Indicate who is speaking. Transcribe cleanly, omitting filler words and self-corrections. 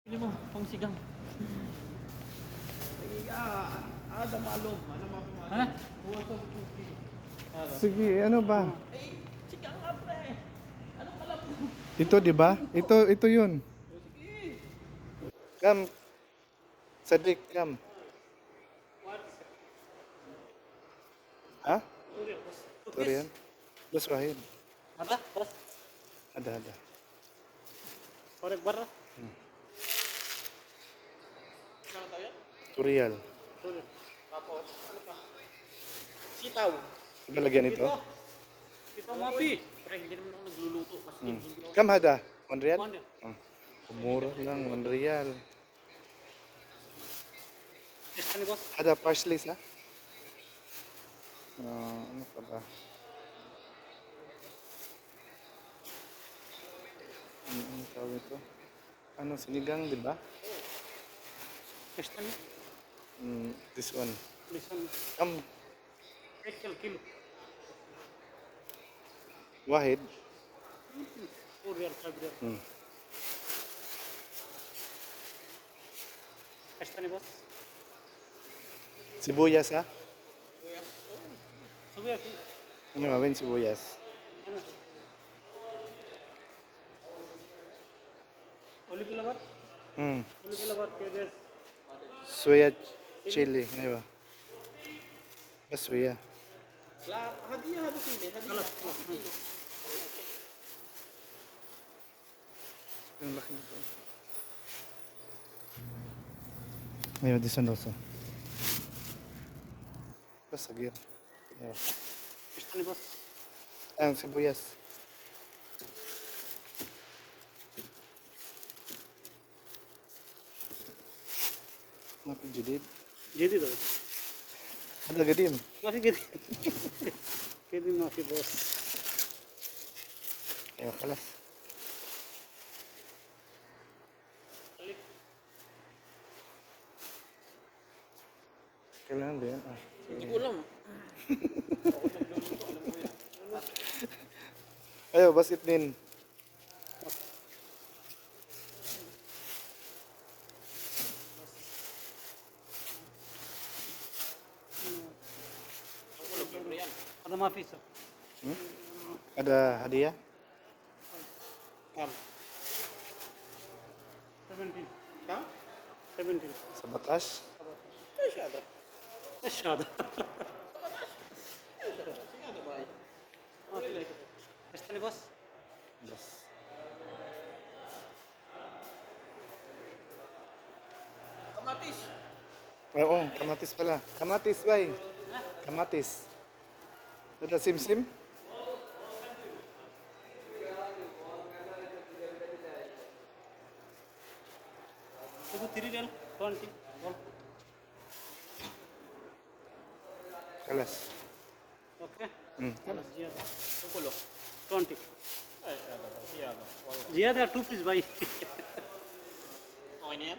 Speaker 1: Pili mo, pang sigang.
Speaker 2: Ada malum, ano
Speaker 1: Ha?
Speaker 3: Sige, ano ba?
Speaker 1: Sigang nga pre. Ano alam mo?
Speaker 3: Ito, di ba? Ito yun. Come. Sadik, come. Ha? Turian? Bas Wahid.
Speaker 1: Ada? Terus?
Speaker 3: Ada.
Speaker 1: Korek bar. Ano tayo?
Speaker 3: Turial.
Speaker 1: Tuloy. Tapos, ano pa? Sitaw.
Speaker 3: Ano lagyan ito?
Speaker 1: Sitaw mapi. Pre, hindi naman ako nagluluto. Mas hindi ako.
Speaker 3: Come, Hada. 1 real?
Speaker 1: Ano?
Speaker 3: Mura lang, 1 real.
Speaker 1: Yes, ano boss?
Speaker 3: Hada parsley sa? Ano pa ba? Ano tawag ito? Ano, sinigang, di ba?
Speaker 1: Yes, ano?
Speaker 3: This one.
Speaker 1: Listen.
Speaker 3: Come,
Speaker 1: 8 kilo.
Speaker 3: Wahid.
Speaker 1: 4 real, 5 real. Yes, ano boss?
Speaker 3: Sibuyas, ha?
Speaker 1: Sabi ako.
Speaker 3: Ano gawin sibuyas?
Speaker 1: Ano? Olive labat? Olive labat kaya guys.
Speaker 3: Soya chili. Ano ba? Bas soya.
Speaker 2: hadiah ada sini,
Speaker 1: Alas.
Speaker 3: Ang laki nito. Ayun, this one also. Bas, sagir. Ayun.
Speaker 1: Yes, ano boss?
Speaker 3: Ang sibuyas. Mapi judid.
Speaker 1: Jadi tuh.
Speaker 3: Ada gadim.
Speaker 1: Masih gitu. Jadi masih bos.
Speaker 3: Ayun, kalas. Kailangan ba yan?
Speaker 1: Hindi ko alam.
Speaker 3: Ayo, basit din.
Speaker 1: Ada mafis.
Speaker 3: Ada hadiah?
Speaker 1: Kam. 17.
Speaker 2: Kam?
Speaker 1: 17.
Speaker 3: Sa batas?
Speaker 2: Ada.
Speaker 1: Asyhadu.
Speaker 2: Ada baik.
Speaker 1: Este nih bos.
Speaker 3: Bas.
Speaker 2: Kamatis.
Speaker 3: Oo, kamatis pala. Kamatis, bay. Kamatis. Ada sim-sim?
Speaker 1: Itu 3 real 20.
Speaker 3: Kalas.
Speaker 1: Oke.
Speaker 3: Kalas.
Speaker 1: Ziyada.
Speaker 2: 10.
Speaker 1: 20.
Speaker 2: Ada. Iya, ada.
Speaker 1: Ziyada 2 piece भाई.
Speaker 2: Oh ini ya?